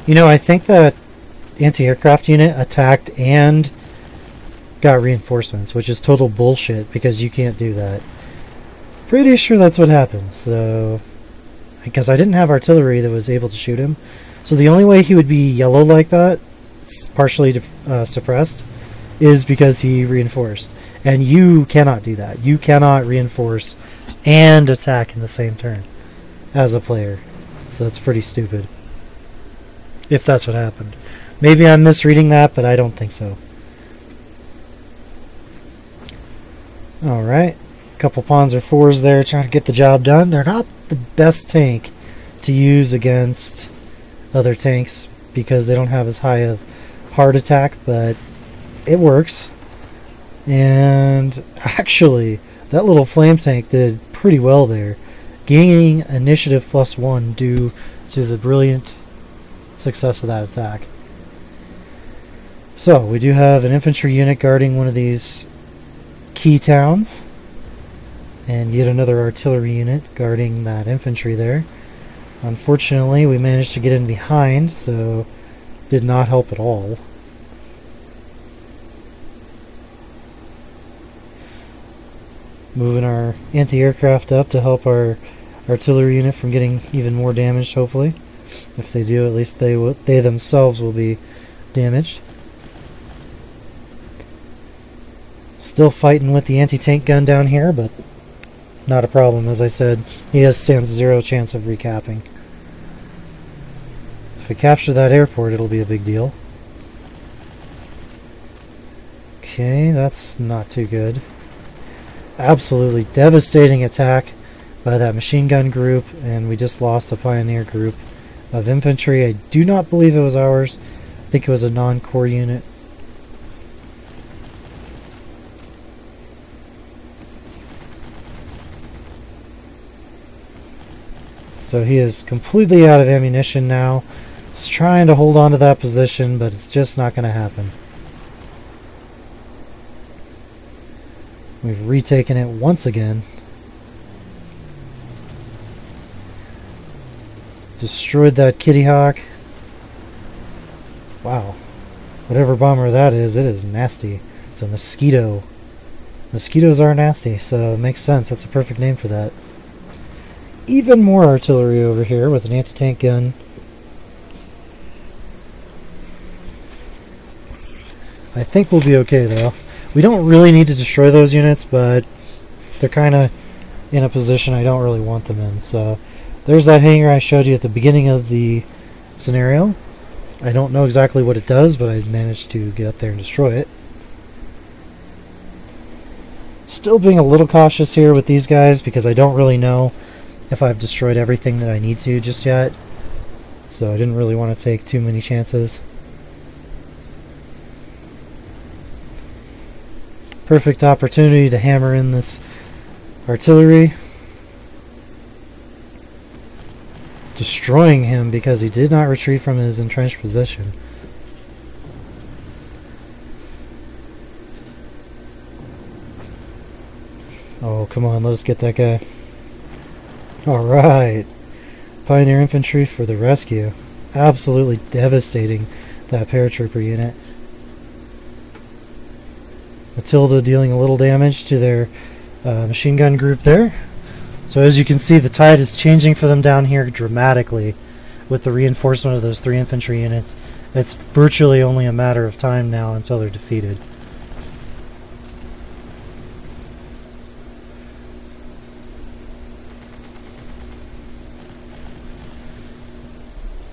You know, I think that anti-aircraft unit attacked and got reinforcements, which is total bullshit because you can't do that. Pretty sure that's what happened. So, because I didn't have artillery that was able to shoot him, so the only way he would be yellow like that, partially suppressed, is because he reinforced. And you cannot do that. You cannot reinforce and attack in the same turn as a player. So that's pretty stupid. If that's what happened. Maybe I'm misreading that, but I don't think so. Alright. A couple Panzer IVs there trying to get the job done. They're not the best tank to use against other tanks because they don't have as high of hard attack, but it works. And actually, that little flame tank did pretty well there, gaining initiative +1 due to the brilliant success of that attack. So we do have an infantry unit guarding one of these key towns, and yet another artillery unit guarding that infantry there. Unfortunately, we managed to get in behind, so did not help at all. Moving our anti-aircraft up to help our artillery unit from getting even more damaged, hopefully. If they do, at least they themselves will be damaged. Still fighting with the anti-tank gun down here, but not a problem. As I said, he stands 0 chance of recapping. If we capture that airport, it'll be a big deal. Okay, that's not too good. Absolutely devastating attack by that machine gun group, and we just lost a pioneer group of infantry. I do not believe it was ours. I think it was a non-core unit. So he is completely out of ammunition now. He's trying to hold on to that position, but it's just not going to happen. We've retaken it once again. Destroyed that Kitty Hawk. Wow. Whatever bomber that is, it is nasty. It's a mosquito. Mosquitoes are nasty, so it makes sense. That's a perfect name for that. Even more artillery over here with an anti-tank gun. I think we'll be okay though. We don't really need to destroy those units, but they're kind of in a position I don't really want them in. So there's that hangar I showed you at the beginning of the scenario. I don't know exactly what it does, but I managed to get up there and destroy it. Still being a little cautious here with these guys because I don't really know if I've destroyed everything that I need to just yet. So I didn't really want to take too many chances. Perfect opportunity to hammer in this artillery. Destroying him because he did not retreat from his entrenched position. Oh, come on, let us get that guy. Alright. Pioneer Infantry for the rescue. Absolutely devastating, that paratrooper unit. Matilda dealing a little damage to their machine gun group there. So as you can see, the tide is changing for them down here dramatically with the reinforcement of those 3 infantry units. It's virtually only a matter of time now until they're defeated.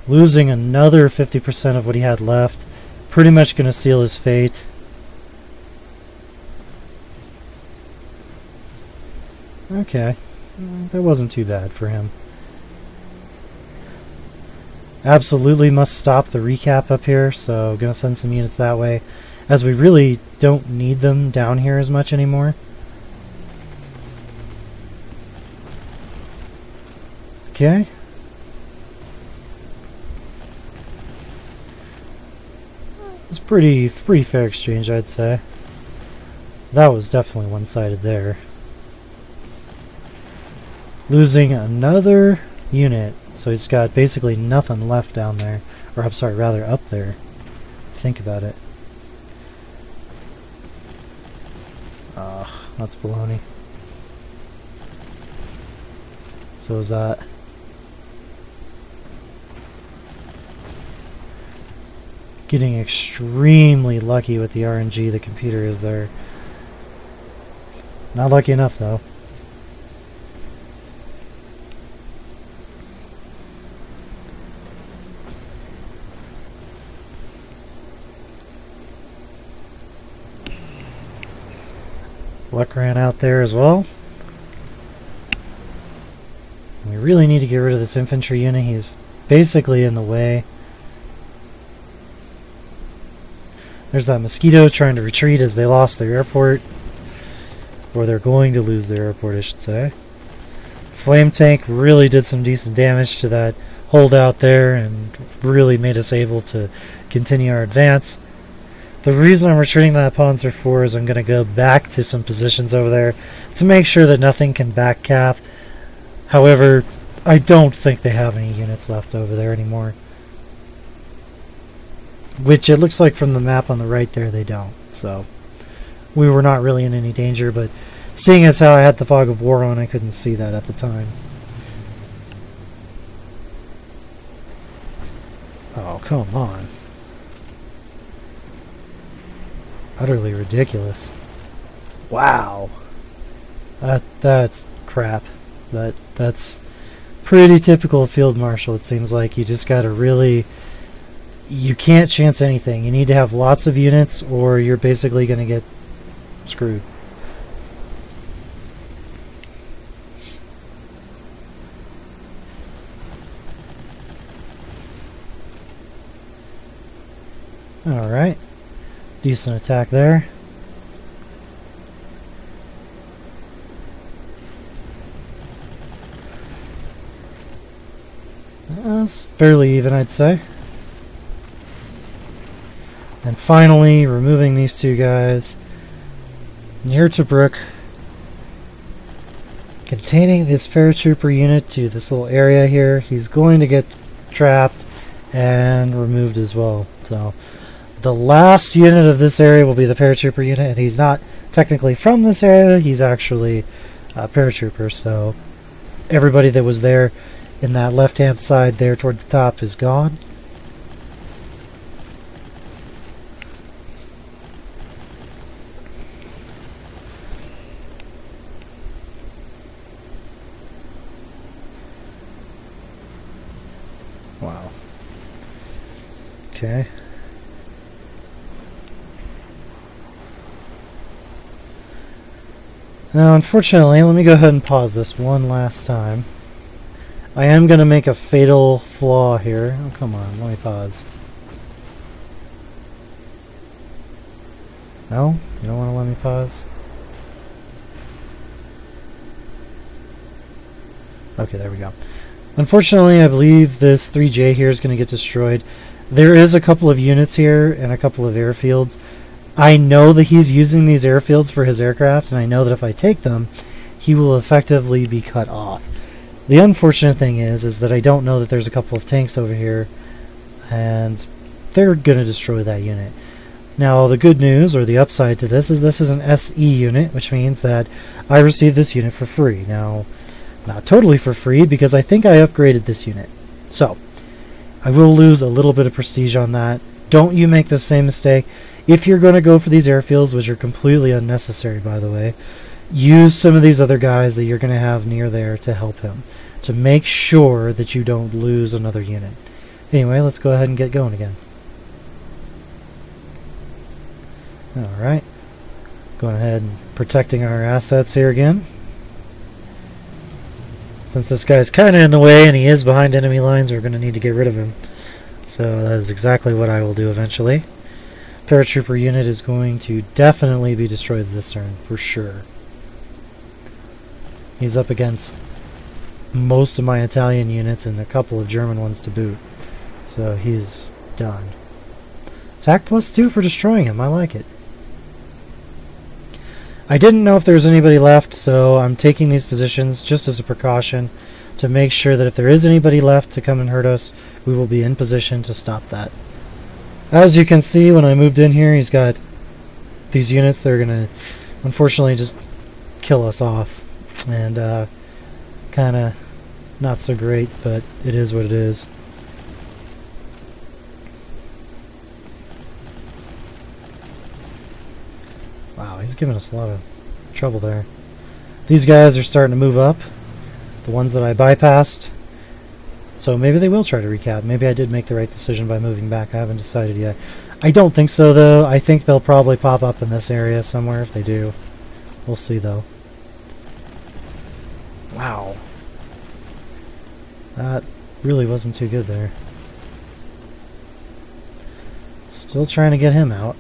Losing another 50% of what he had left. Pretty much going to seal his fate. Okay. That wasn't too bad for him. Absolutely must stop the recap up here, so gonna send some units that way, as we really don't need them down here as much anymore. Okay. It's pretty fair exchange, I'd say. That was definitely one-sided there. Losing another unit, so he's got basically nothing left down there, or I'm sorry, rather up there. Think about it. That's baloney. So is that. Getting extremely lucky with the RNG the computer is there. Not lucky enough though. Luck ran out there as well. We really need to get rid of this infantry unit. He's basically in the way. There's that mosquito trying to retreat as they lost their airport. Or they're going to lose their airport, I should say. Flame tank really did some decent damage to that holdout there and really made us able to continue our advance. The reason I'm retreating that Panzer IV is I'm going to go back to some positions over there to make sure that nothing can back cap. However, I don't think they have any units left over there anymore. Which it looks like from the map on the right there they don't. So we were not really in any danger, but seeing as how I had the fog of war on, I couldn't see that at the time. Oh, come on. Utterly ridiculous. Wow. That's crap. That's pretty typical of Field Marshal, it seems like. You just gotta really... You can't chance anything. You need to have lots of units or you're basically gonna get screwed. Alright. Decent attack there. It's fairly even, I'd say. And finally, removing these two guys near Tobruk, containing this paratrooper unit to this little area here. He's going to get trapped and removed as well. So the last unit of this area will be the paratrooper unit, and he's not technically from this area, he's actually a paratrooper. So everybody that was there in that left hand side there toward the top is gone. Wow. Okay. Now, unfortunately, let me go ahead and pause this one last time. I am going to make a fatal flaw here. Oh, come on, let me pause. No? You don't want to let me pause? Okay, there we go. Unfortunately, I believe this 3J here is going to get destroyed. There is a couple of units here and a couple of airfields. I know that he's using these airfields for his aircraft, and I know that if I take them, he will effectively be cut off. The unfortunate thing is that I don't know that there's a couple of tanks over here, and they're going to destroy that unit. Now, the good news, or the upside to this is an SE unit, which means that I received this unit for free. Now, not totally for free, because I think I upgraded this unit. So, I will lose a little bit of prestige on that. Don't you make the same mistake. If you're going to go for these airfields, which are completely unnecessary, by the way, use some of these other guys that you're going to have near there to help him, to make sure that you don't lose another unit. Anyway, let's go ahead and get going again. Alright. Going ahead and protecting our assets here again. Since this guy's kind of in the way and he is behind enemy lines, we're going to need to get rid of him. So that is exactly what I will do eventually. Paratrooper unit is going to definitely be destroyed this turn, for sure. He's up against most of my Italian units and a couple of German ones to boot. So he's done. Attack +2 for destroying him. I like it. I didn't know if there was anybody left, so I'm taking these positions just as a precaution to make sure that if there is anybody left to come and hurt us, we will be in position to stop that. As you can see, when I moved in here, he's got these units that are going to, unfortunately, just kill us off. And kind of not so great, but it is what it is. Wow, he's giving us a lot of trouble there. These guys are starting to move up, the ones that I bypassed. So maybe they will try to recap. Maybe I did make the right decision by moving back. I haven't decided yet. I don't think so, though. I think they'll probably pop up in this area somewhere if they do. We'll see, though. Wow. That really wasn't too good there. Still trying to get him out.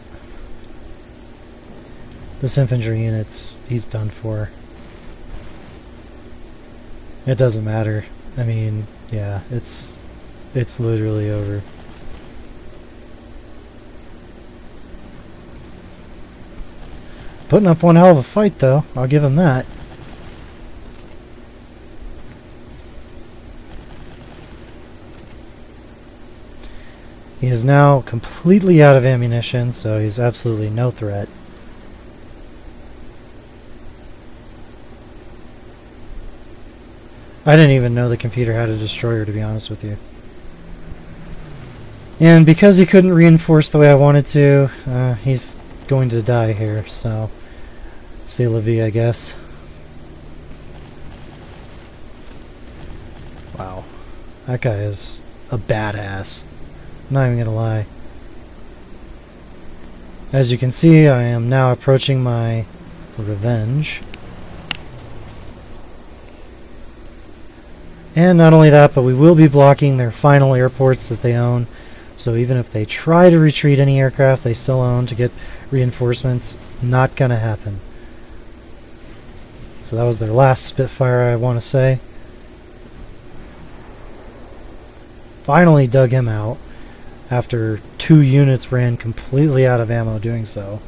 This infantry unit's, he's done for. It doesn't matter. I mean, yeah, it's literally over. Putting up one hell of a fight, though. I'll give him that. He is now completely out of ammunition, so he's absolutely no threat. I didn't even know the computer had a destroyer, to be honest with you. And because he couldn't reinforce the way I wanted to, he's going to die here, so c'est la vie, I guess. Wow. That guy is a badass. I'm not even gonna lie. As you can see, I am now approaching my revenge. And not only that, but we will be blocking their final airports that they own. So even if they try to retreat any aircraft they still own to get reinforcements, not gonna happen. So that was their last Spitfire, I want to say. Finally dug him out after 2 units ran completely out of ammo doing so.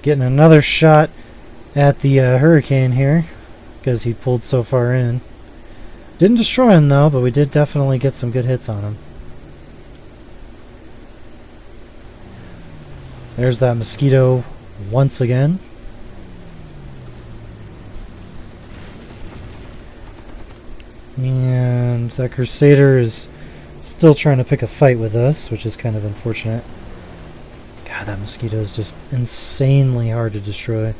Getting another shot at the Hurricane here, because he pulled so far in. Didn't destroy him though, but we did definitely get some good hits on him. There's that Mosquito once again. And that Crusader is still trying to pick a fight with us, which is kind of unfortunate. God, that Mosquito is just insanely hard to destroy.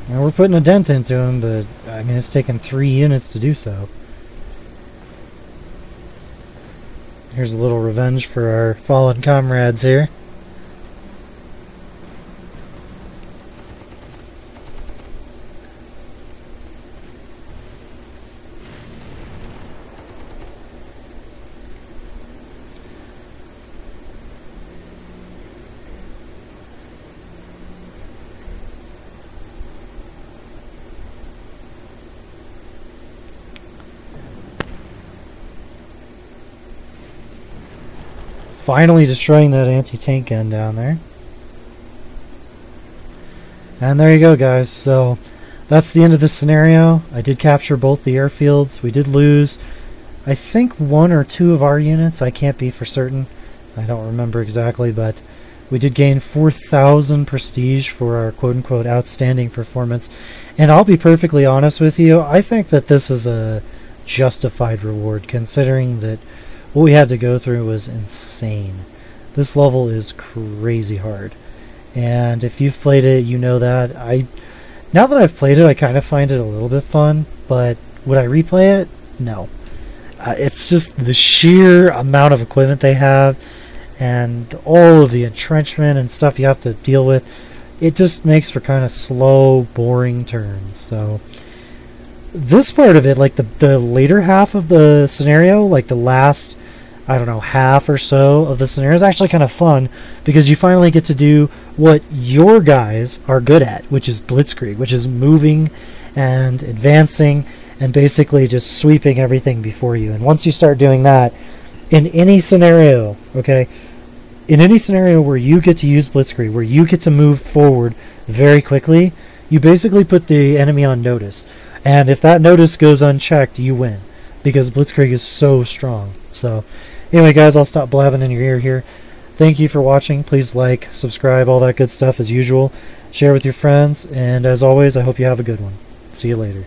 Now we're putting a dent into him, but I mean it's taken 3 units to do so. Here's a little revenge for our fallen comrades here. Finally destroying that anti-tank gun down there. And there you go, guys. So that's the end of this scenario. I did capture both the airfields. We did lose, I think, 1 or 2 of our units. I can't be for certain. I don't remember exactly, but we did gain 4,000 prestige for our quote-unquote outstanding performance. And I'll be perfectly honest with you, I think that this is a justified reward, considering that what we had to go through was insane. This level is crazy hard. And if you've played it, you know that. Now that I've played it, I kind of find it a little bit fun, but would I replay it? No. It's just the sheer amount of equipment they have and all of the entrenchment and stuff you have to deal with. It just makes for kind of slow, boring turns. So this part of it, like the later half of the scenario, like the last, I don't know, half or so of the scenario is actually kind of fun because you finally get to do what your guys are good at, which is blitzkrieg, which is moving and advancing and basically just sweeping everything before you. And once you start doing that, in any scenario, okay, in any scenario where you get to use blitzkrieg, where you get to move forward very quickly, you basically put the enemy on notice. And if that notice goes unchecked, you win, because blitzkrieg is so strong. So anyway, guys, I'll stop blabbing in your ear here. Thank you for watching. Please like, subscribe, all that good stuff as usual. Share with your friends, and as always, I hope you have a good one. See you later.